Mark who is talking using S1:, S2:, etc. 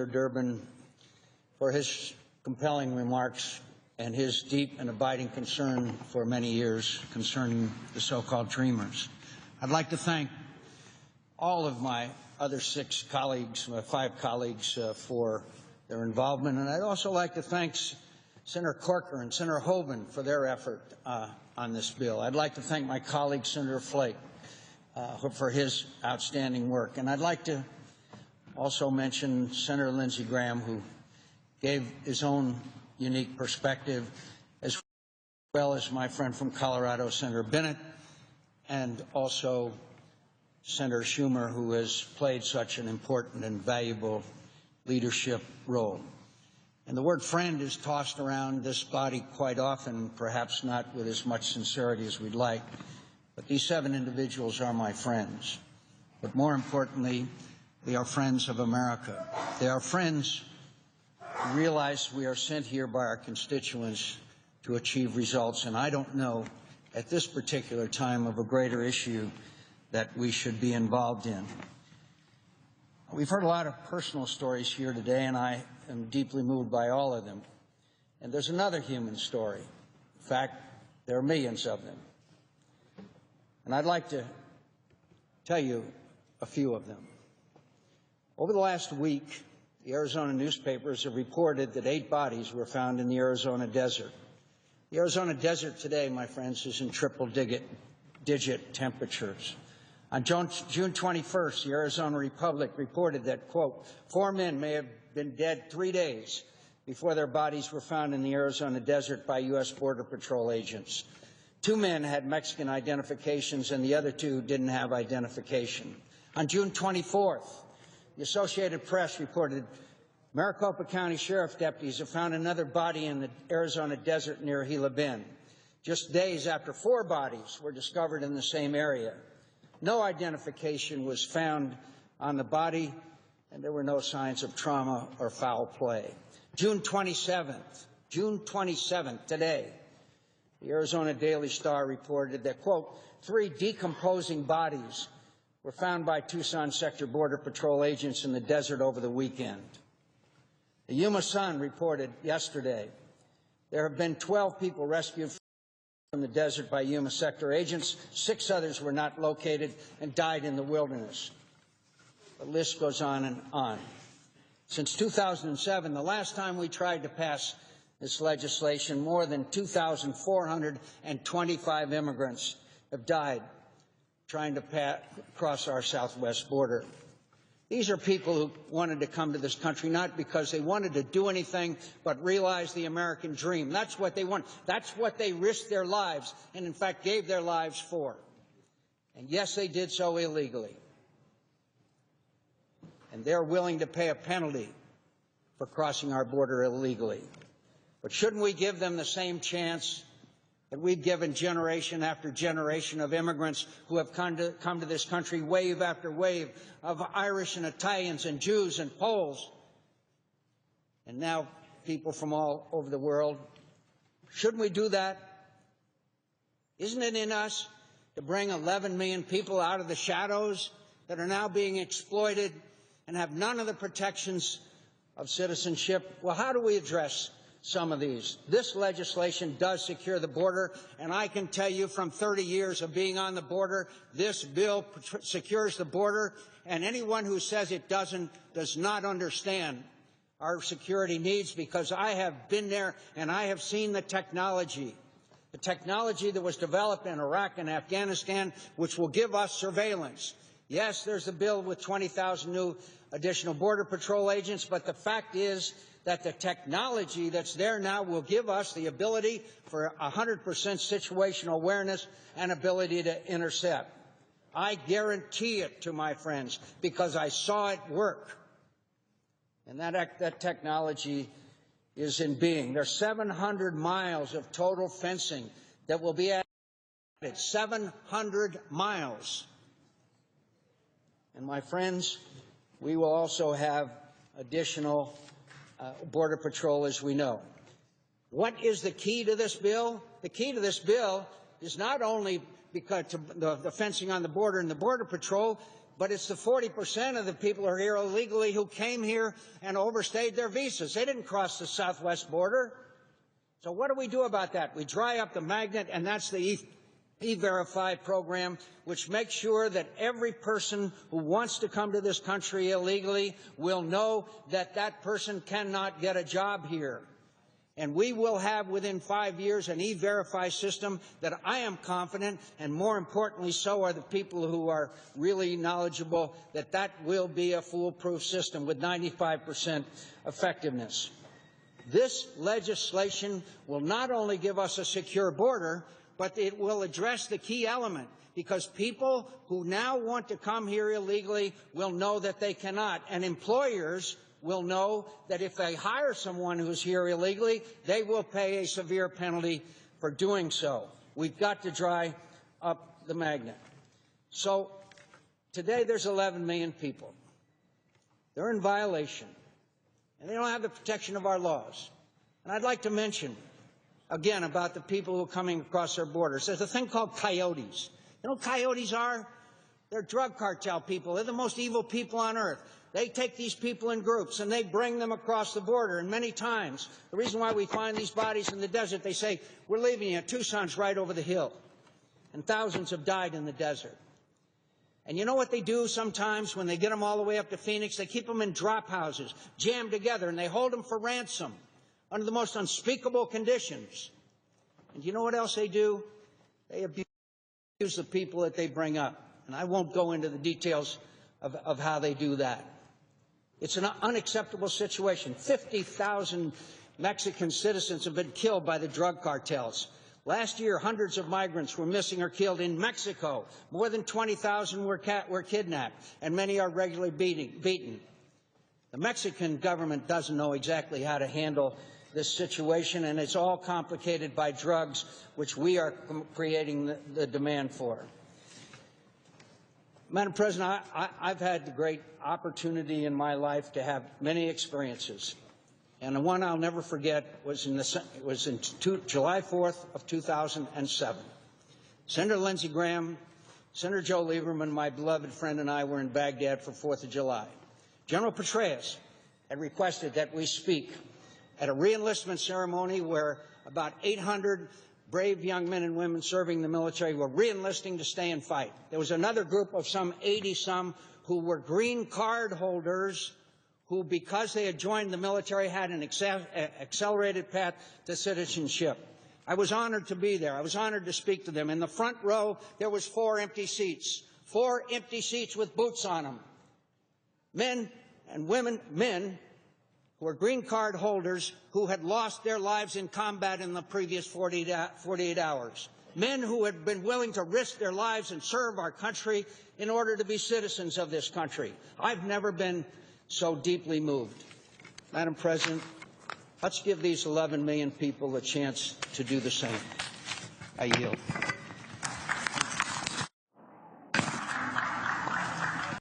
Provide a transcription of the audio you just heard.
S1: Durbin for his compelling remarks and his deep and abiding concern for many years concerning the so-called Dreamers. I'd like to thank all of my other five colleagues for their involvement, and I'd also like to thank Senator Corker and Senator Hoeven for their effort on this bill. I'd like to thank my colleague, Senator Flake, for his outstanding work. And I'd like to also mention Senator Lindsey Graham, who gave his own unique perspective, as well as my friend from Colorado, Senator Bennett, and also Senator Schumer, who has played such an important and valuable leadership role. And the word friend is tossed around this body quite often, perhaps not with as much sincerity as we'd like, but these 7 individuals are my friends. But more importantly, they are friends of America. They are friends who realize we are sent here by our constituents to achieve results, and I don't know at this particular time of a greater issue that we should be involved in. We've heard a lot of personal stories here today, and I am deeply moved by all of them. And there's another human story. In fact, there are millions of them. And I'd like to tell you a few of them. Over the last week, the Arizona newspapers have reported that 8 bodies were found in the Arizona desert. The Arizona desert today, my friends, is in triple-digit temperatures. On June 21st, the Arizona Republic reported that, quote, 4 men may have been dead 3 days before their bodies were found in the Arizona desert by U.S. Border Patrol agents. 2 men had Mexican identifications, and the other 2 didn't have identification. On June 24th, the Associated Press reported Maricopa County Sheriff deputies have found another body in the Arizona desert near Gila Bend, just days after 4 bodies were discovered in the same area. No identification was found on the body, and there were no signs of trauma or foul play. June 27th, today, the Arizona Daily Star reported that, quote, 3 decomposing bodies were found by Tucson Sector Border Patrol agents in the desert over the weekend. The Yuma Sun reported yesterday there have been 12 people rescued from the desert by Yuma Sector agents. 6 others were not located and died in the wilderness. The list goes on and on. Since 2007, the last time we tried to pass this legislation, more than 2,425 immigrants have died trying to cross our southwest border. These are people who wanted to come to this country not because they wanted to do anything, but realize the American dream. That's what they want. That's what they risked their lives and, in fact, gave their lives for. And, yes, they did so illegally. And they're willing to pay a penalty for crossing our border illegally. But shouldn't we give them the same chance that we've given generation after generation of immigrants who have come to this country, wave after wave, of Irish and Italians and Jews and Poles, and now people from all over the world? Shouldn't we do that? Isn't it in us to bring 11 million people out of the shadows that are now being exploited and have none of the protections of citizenship? Well, how do we address some of these? This legislation does secure the border, and I can tell you from 30 years of being on the border, this bill secures the border, and anyone who says it doesn't does not understand our security needs, because I have been there and I have seen the technology that was developed in Iraq and Afghanistan, which will give us surveillance. Yes, there's a bill with 20,000 new additional Border Patrol agents, but the fact is that the technology that's there now will give us the ability for 100% situational awareness and ability to intercept. I guarantee it to my friends because I saw it work. And that technology is in being. There's 700 miles of total fencing that will be added. 700 miles. And my friends, we will also have additional Border Patrol, as we know. What is the key to this bill? The key to this bill is not only because the fencing on the border and the Border Patrol. but it's the 40% of the people who are here illegally who came here and overstayed their visas. They didn't cross the southwest border. So what do we do about that? We dry up the magnet, and that's the E-Verify program, which makes sure that every person who wants to come to this country illegally will know that that person cannot get a job here. And we will have, within 5 years, an E-Verify system that I am confident, and more importantly, so are the people who are really knowledgeable, that that will be a foolproof system with 95% effectiveness. This legislation will not only give us a secure border, but it will address the key element, because people who now want to come here illegally will know that they cannot, and employers will know that if they hire someone who's here illegally, they will pay a severe penalty for doing so. We've got to dry up the magnet. So today there's 11 million people. They're in violation, and they don't have the protection of our laws. And I'd like to mention, again, about the people who are coming across our borders. There's a thing called coyotes. You know what coyotes are? They're drug cartel people. They're the most evil people on earth. They take these people in groups and they bring them across the border. And many times, the reason why we find these bodies in the desert, they say, we're leaving you. Tucson's right over the hill. And thousands have died in the desert. And you know what they do sometimes when they get them all the way up to Phoenix? They keep them in drop houses, jammed together, and they hold them for ransom under the most unspeakable conditions. And you know what else they do? They abuse the people that they bring up. And I won't go into the details of how they do that. It's an unacceptable situation. 50,000 Mexican citizens have been killed by the drug cartels. Last year, hundreds of migrants were missing or killed in Mexico. More than 20,000 were kidnapped, and many are regularly beaten. The Mexican government doesn't know exactly how to handle this situation, and it's all complicated by drugs, which we are creating the demand for. Madam President, I've had the great opportunity in my life to have many experiences. And the one I'll never forget was July 4th of 2007. Senator Lindsey Graham, Senator Joe Lieberman, my beloved friend, and I were in Baghdad for 4th of July. General Petraeus had requested that we speak at a reenlistment ceremony where about 800 brave young men and women serving the military were reenlisting to stay and fight. There was another group of some 80-some who were green card holders who, because they had joined the military, had an accelerated path to citizenship. I was honored to be there. I was honored to speak to them. In the front row, there was 4 empty seats with boots on them. Men and women, men who were green card holders who had lost their lives in combat in the previous 48 hours. Men who had been willing to risk their lives and serve our country in order to be citizens of this country. I've never been so deeply moved. Madam President, let's give these 11 million people a chance to do the same. I yield.